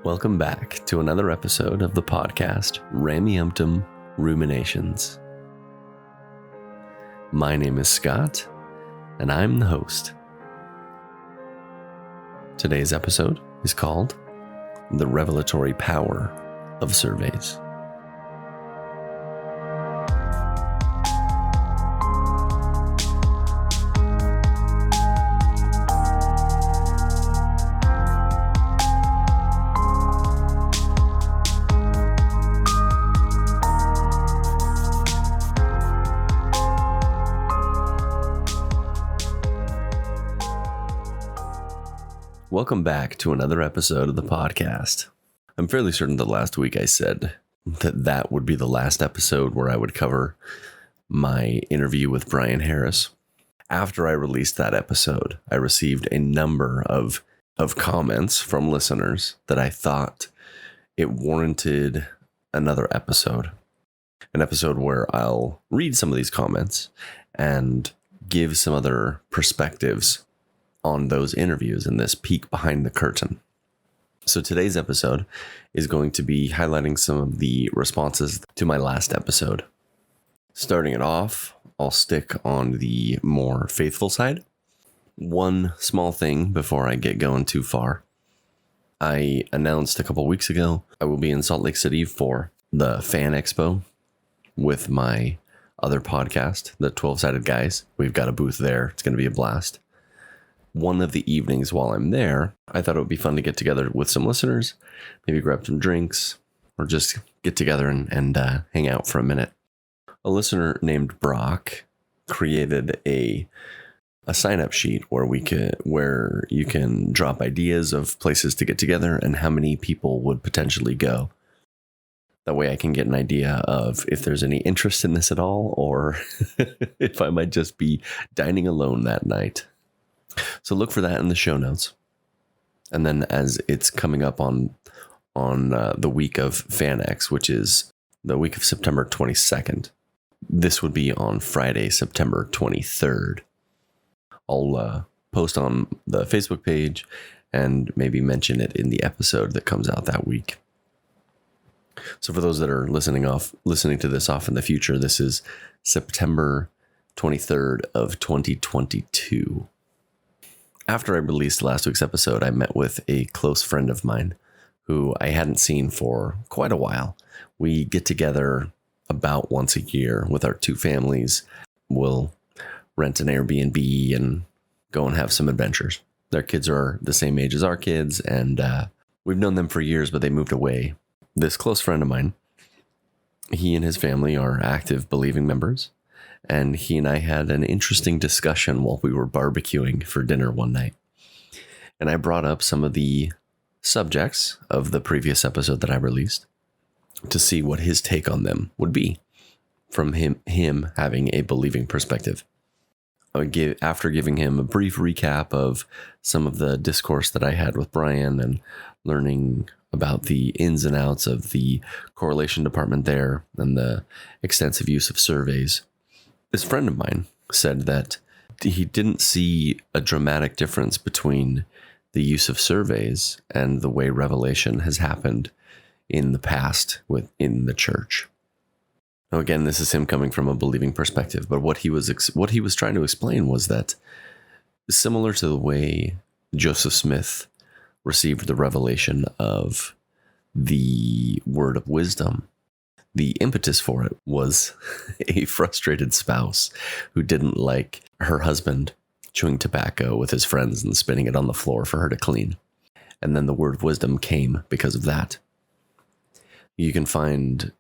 Welcome back to another episode of the podcast, Rameumptom, Ruminations. My name is Scott, and I'm the host. Today's episode is called The Revelatory Power of Surveys. Welcome back to another episode of the podcast. I'm fairly certain that last week I said that would be the last episode where I would cover my interview with Brian Harris. After I released that episode, I received a number of comments from listeners that I thought it warranted another episode. An episode where I'll read some of these comments and give some other perspectives on those interviews and this peek behind the curtain. So today's episode is going to be highlighting some of the responses to my last episode. Starting it off, I'll stick on the more faithful side. One small thing before I get going too far. I announced a couple weeks ago I will be in Salt Lake City for the Fan Expo with my other podcast, the 12-Sided Guys. We've got a booth there. It's going to be a blast. One of the evenings while I'm there, I thought it would be fun to get together with some listeners, maybe grab some drinks, or just get together and hang out for a minute. A listener named Brock created a sign-up sheet where you can drop ideas of places to get together and how many people would potentially go. That way I can get an idea of if there's any interest in this at all, or if I might just be dining alone that night. So look for that in the show notes. And then as it's coming up on the week of FanX, which is the week of September 22nd, this would be on Friday, September 23rd. I'll post on the Facebook page and maybe mention it in the episode that comes out that week. So for those that are listening to this off in the future, this is September 23rd of 2022. After I released last week's episode, I met with a close friend of mine who I hadn't seen for quite a while. We get together about once a year with our two families. We'll rent an Airbnb and go and have some adventures. Their kids are the same age as our kids, and we've known them for years, but they moved away. This close friend of mine, he and his family are active believing members. And he and I had an interesting discussion while we were barbecuing for dinner one night. And I brought up some of the subjects of the previous episode that I released to see what his take on them would be from him having a believing perspective. After giving him a brief recap of some of the discourse that I had with Brian and learning about the ins and outs of the correlation department there and the extensive use of surveys, this friend of mine said that he didn't see a dramatic difference between the use of surveys and the way revelation has happened in the past within the church. Now, again, this is him coming from a believing perspective, but what he was trying to explain was that similar to the way Joseph Smith received the revelation of the word of wisdom, the impetus for it was a frustrated spouse who didn't like her husband chewing tobacco with his friends and spitting it on the floor for her to clean. And then the word of wisdom came because of that. You can find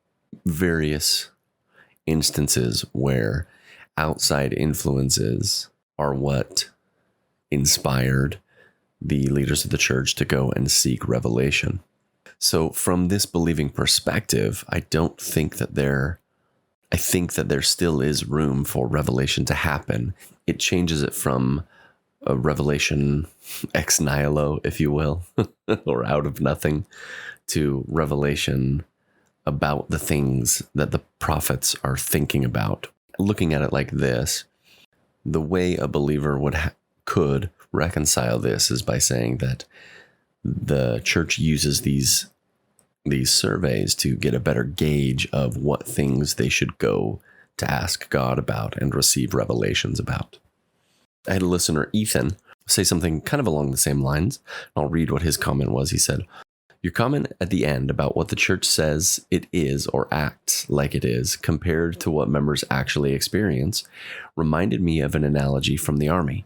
various instances where outside influences are what inspired the leaders of the church to go and seek revelation. So from this believing perspective, I think that there still is room for revelation to happen. It changes it from a revelation ex nihilo, if you will, or out of nothing, to revelation about the things that the prophets are thinking about. Looking at it like this, the way a believer could reconcile this is by saying that the church uses these surveys to get a better gauge of what things they should go to ask God about and receive revelations about. I had a listener, Ethan, say something kind of along the same lines. I'll read what his comment was. He said, "Your comment at the end about what the church says it is or acts like it is compared to what members actually experience reminded me of an analogy from the Army.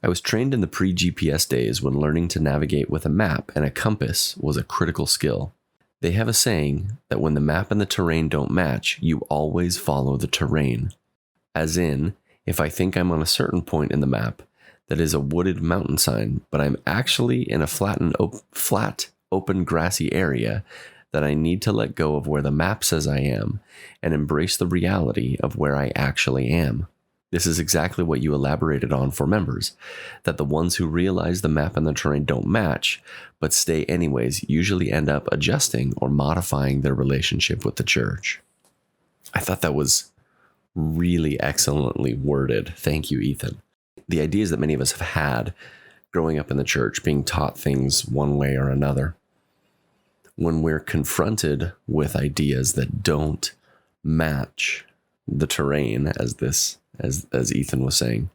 I was trained in the pre-GPS days when learning to navigate with a map and a compass was a critical skill. They have a saying that when the map and the terrain don't match, you always follow the terrain. As in, if I think I'm on a certain point in the map that is a wooded mountain sign, but I'm actually in a flat, open, grassy area, that I need to let go of where the map says I am and embrace the reality of where I actually am. This is exactly what you elaborated on for members, that the ones who realize the map and the terrain don't match, but stay anyways, usually end up adjusting or modifying their relationship with the church." I thought that was really excellently worded. Thank you, Ethan. The ideas that many of us have had growing up in the church, being taught things one way or another, when we're confronted with ideas that don't match the terrain, as Ethan was saying,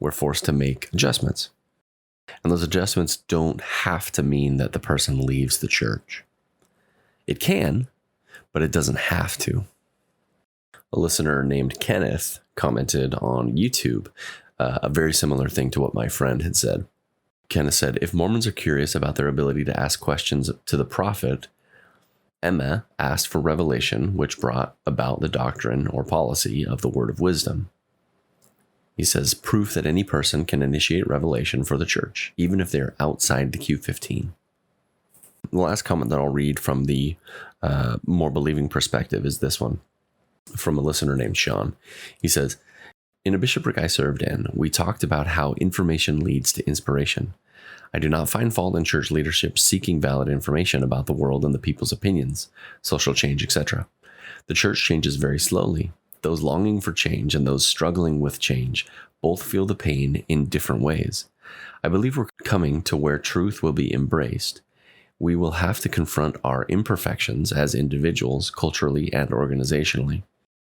we're forced to make adjustments. And those adjustments don't have to mean that the person leaves the church. It can, but it doesn't have to. A listener named Kenneth commented on YouTube a very similar thing to what my friend had said. Kenneth said, "If Mormons are curious about their ability to ask questions to the prophet, Emma asked for revelation, which brought about the doctrine or policy of the word of wisdom." He says, "Proof that any person can initiate revelation for the church, even if they're outside the Q15. The last comment that I'll read from the more believing perspective is this one, from a listener named Sean. He says, "In a bishopric I served in, we talked about how information leads to inspiration. I do not find fault in church leadership seeking valid information about the world and the people's opinions, social change, etc. The church changes very slowly. Those longing for change and those struggling with change both feel the pain in different ways. I believe we're coming to where truth will be embraced. We will have to confront our imperfections as individuals, culturally and organizationally.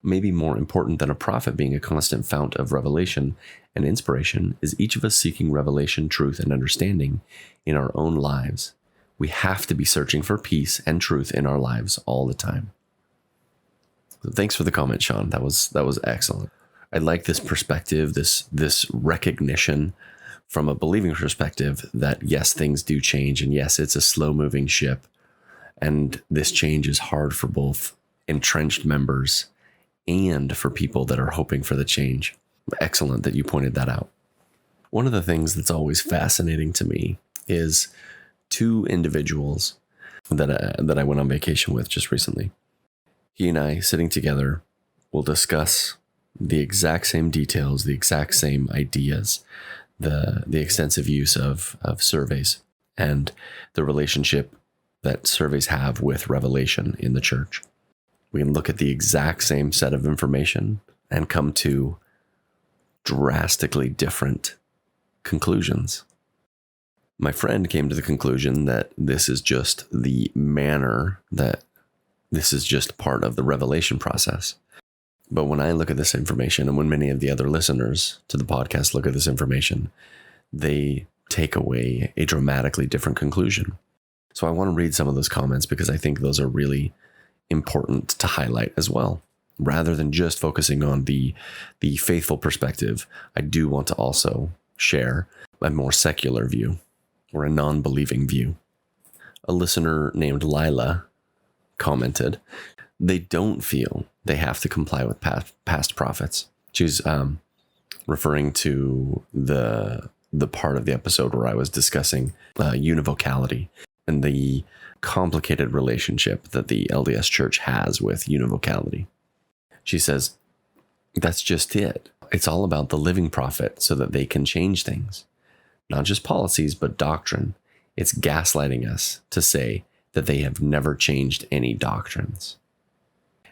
Maybe more important than a prophet being a constant fount of revelation and inspiration is each of us seeking revelation, truth, and understanding in our own lives. We have to be searching for peace and truth in our lives all the time." So thanks for the comment, Sean. That was excellent. I like this perspective, this recognition from a believing perspective that yes, things do change, and yes, it's a slow-moving ship, and this change is hard for both entrenched members and for people that are hoping for the change. Excellent that you pointed that out. One of the things that's always fascinating to me is two individuals that I went on vacation with just recently. He and I, sitting together, will discuss the exact same details, the exact same ideas, the extensive use of surveys, and the relationship that surveys have with revelation in the church. We can look at the exact same set of information and come to drastically different conclusions. My friend came to the conclusion that this is just the manner, that this is just part of the revelation process. But when I look at this information, and when many of the other listeners to the podcast look at this information, they take away a dramatically different conclusion. So I want to read some of those comments because I think those are really important to highlight as well. Rather than just focusing on the faithful perspective, I do want to also share a more secular view or a non-believing view. A listener named Lila commented, "They don't feel they have to comply with past prophets." She's referring to the part of the episode where I was discussing univocality and the complicated relationship that the LDS Church has with univocality. She says, "That's just it. It's all about the living prophet so that they can change things. Not just policies, but doctrine. It's gaslighting us to say that they have never changed any doctrines.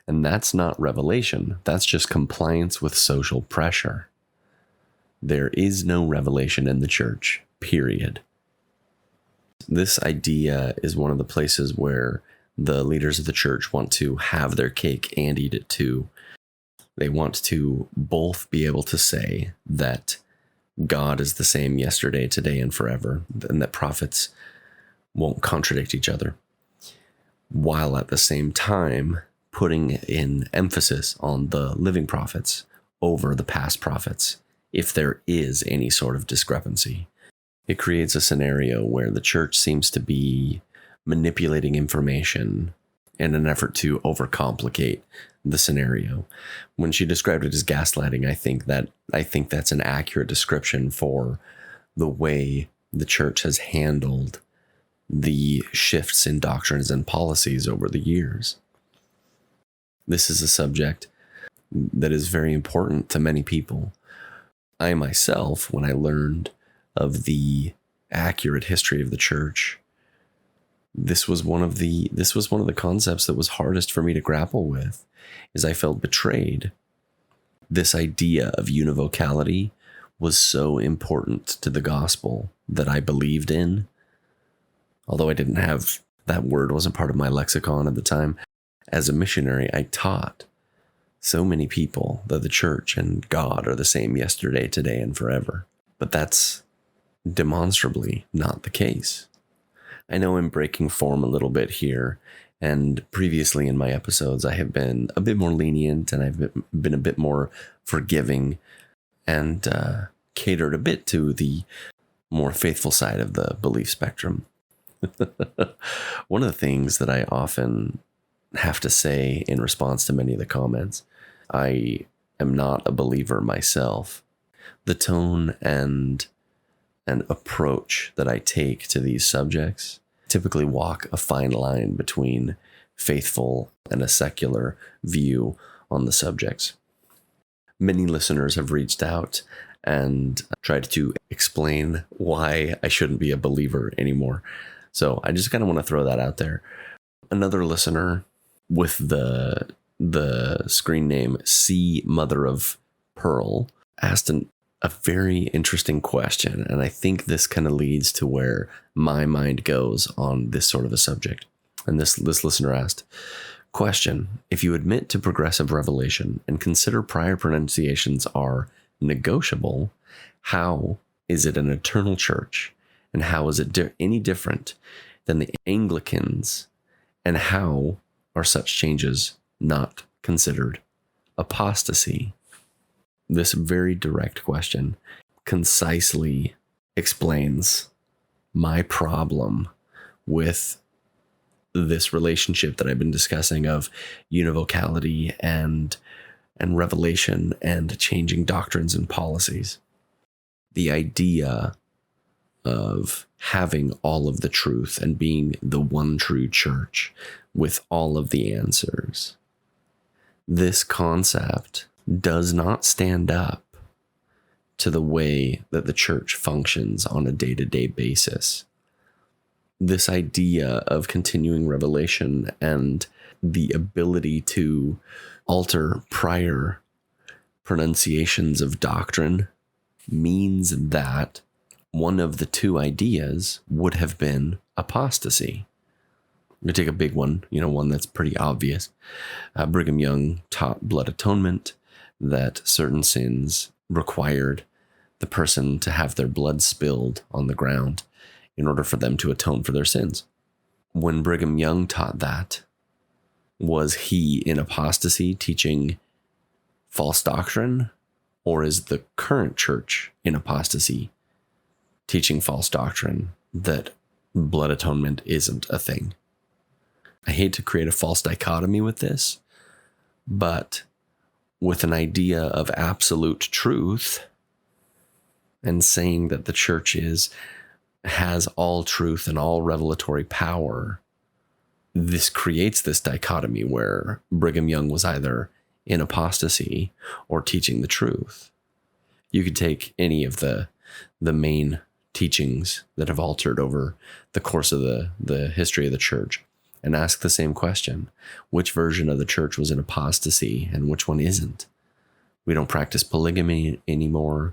And that's not revelation. That's just compliance with social pressure. There is no revelation in the church, period." This idea is one of the places where the leaders of the church want to have their cake and eat it too. They want to both be able to say that God is the same yesterday, today, and forever, and that prophets won't contradict each other, while at the same time putting in emphasis on the living prophets over the past prophets, if there is any sort of discrepancy. It creates a scenario where the church seems to be manipulating information in an effort to overcomplicate the scenario. When she described it as gaslighting, I think that's an accurate description for the way the church has handled the shifts in doctrines and policies over the years. This is a subject that is very important to many people. I myself, when I learned of the accurate history of the church, this was one of the concepts that was hardest for me to grapple with, is I felt betrayed. This idea of univocality was so important to the gospel that I believed in. Although I didn't have, that word wasn't part of my lexicon at the time. As a missionary, I taught so many people that the church and God are the same yesterday, today, and forever. But that's demonstrably not the case. I know I'm breaking form a little bit here, and previously in my episodes, I have been a bit more lenient and I've been a bit more forgiving and catered a bit to the more faithful side of the belief spectrum. One of the things that I often have to say in response to many of the comments, I am not a believer myself. The tone and approach that I take to these subjects typically walk a fine line between faithful and a secular view on the subjects. Many listeners have reached out and tried to explain why I shouldn't be a believer anymore. So I just kind of want to throw that out there. Another listener with the screen name C Mother of Pearl asked a very interesting question, and I think this kind of leads to where my mind goes on this sort of a subject. And this listener asked, question, if you admit to progressive revelation and consider prior pronunciations are negotiable, how is it an eternal church? And how is it any different than the Anglicans? And how are such changes not considered apostasy? This very direct question concisely explains my problem with this relationship that I've been discussing of univocality and revelation and changing doctrines and policies. The idea of having all of the truth and being the one true church with all of the answers. This concept does not stand up to the way that the church functions on a day-to-day basis. This idea of continuing revelation and the ability to alter prior pronunciations of doctrine means that one of the two ideas would have been apostasy. I'm going to take a big one, one that's pretty obvious. Brigham Young taught blood atonement, that certain sins required the person to have their blood spilled on the ground in order for them to atone for their sins. When Brigham Young taught that, was he in apostasy teaching false doctrine? Or is the current church in apostasy teaching false doctrine that blood atonement isn't a thing? I hate to create a false dichotomy with this, but with an idea of absolute truth and saying that the church has all truth and all revelatory power, this creates this dichotomy where Brigham Young was either in apostasy or teaching the truth. You could take any of the main teachings that have altered over the course of the history of the church and ask the same question. Which version of the church was in apostasy and which one isn't? We don't practice polygamy anymore.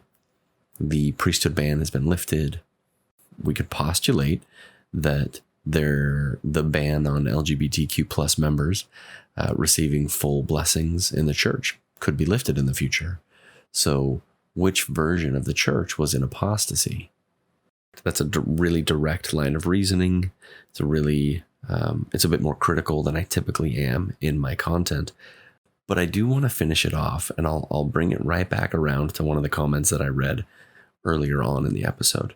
The priesthood ban has been lifted. We could postulate that the ban on LGBTQ plus members receiving full blessings in the church could be lifted in the future. So which version of the church was in apostasy? That's a really direct line of reasoning. It's a really, it's a bit more critical than I typically am in my content, but I do want to finish it off, and I'll bring it right back around to one of the comments that I read earlier on in the episode.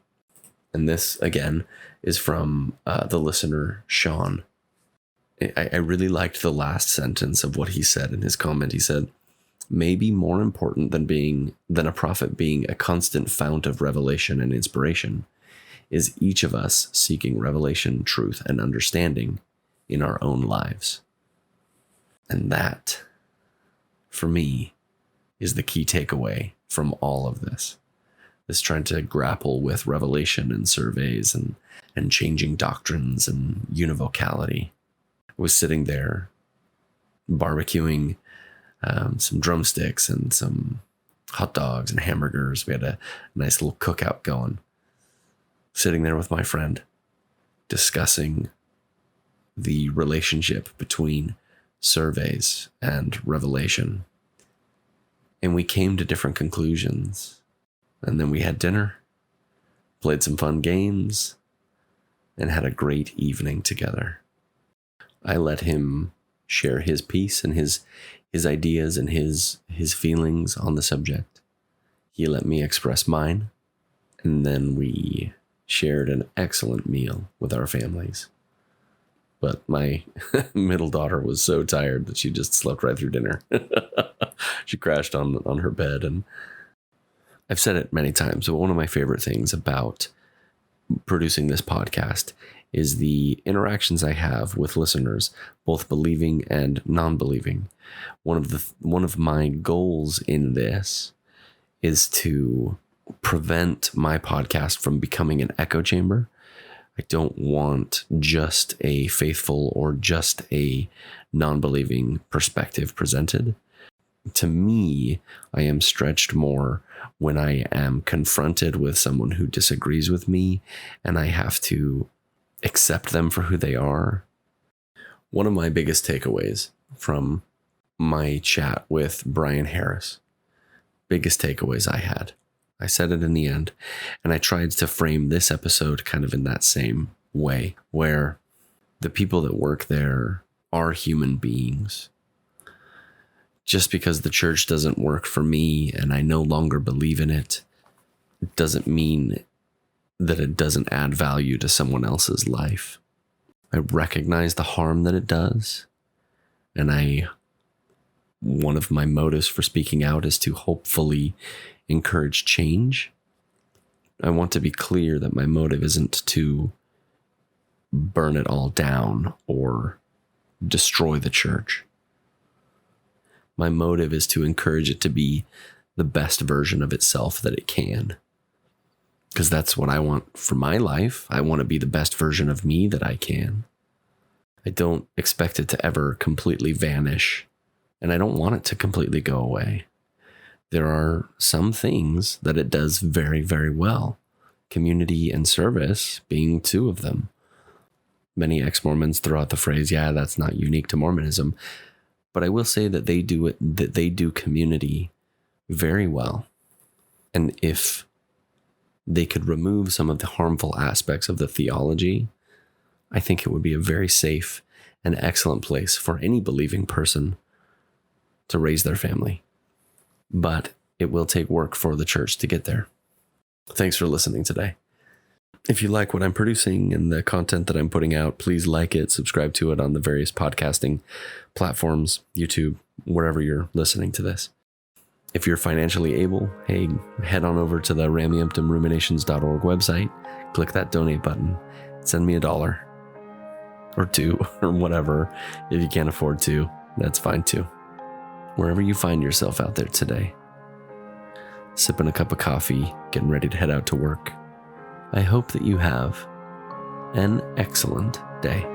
And this, again, is from the listener, Sean. I really liked the last sentence of what he said in his comment. He said, maybe more important than a prophet being a constant fount of revelation and inspiration is each of us seeking revelation, truth, and understanding in our own lives. And that, for me, is the key takeaway from all of this. Is trying to grapple with revelation and surveys and changing doctrines and univocality. I was sitting there barbecuing some drumsticks and some hot dogs and hamburgers. We had a nice little cookout going. Sitting there with my friend, discussing the relationship between surveys and revelation. And we came to different conclusions. And then we had dinner, played some fun games, and had a great evening together. I let him share his piece and his ideas and his feelings on the subject. He let me express mine, and then we shared an excellent meal with our families. But my middle daughter was so tired that she just slept right through dinner. She crashed on her bed, and I've said it many times, but one of my favorite things about producing this podcast is the interactions I have with listeners, both believing and non-believing. One of my goals in this is to prevent my podcast from becoming an echo chamber. I don't want just a faithful or just a non-believing perspective presented. To me, I am stretched more when I am confronted with someone who disagrees with me and I have to accept them for who they are. One of my biggest takeaways from my chat with Brian Harris, biggest takeaways I had, I said it in the end, and I tried to frame this episode kind of in that same way, where the people that work there are human beings. Just because the church doesn't work for me and I no longer believe in it, it doesn't mean that it doesn't add value to someone else's life. I recognize the harm that it does. And one of my motives for speaking out is to hopefully encourage change. I want to be clear that my motive isn't to burn it all down or destroy the church. My motive is to encourage it to be the best version of itself that it can. Because that's what I want for my life. I want to be the best version of me that I can. I don't expect it to ever completely vanish, and I don't want it to completely go away. There are some things that it does very, very well. Community and service being two of them. Many ex-Mormons throw out the phrase, yeah, that's not unique to Mormonism. But I will say that they do community very well. And if they could remove some of the harmful aspects of the theology, I think it would be a very safe and excellent place for any believing person to raise their family. But it will take work for the church to get there. Thanks for listening today. If you like what I'm producing and the content that I'm putting out, please like it, subscribe to it on the various podcasting platforms, YouTube, wherever you're listening to this. If you're financially able, hey, head on over to the Rameumptom website, click that donate button, send me $1 or $2 or whatever. If you can't afford to, that's fine too. Wherever you find yourself out there today, sipping a cup of coffee, getting ready to head out to work, I hope that you have an excellent day.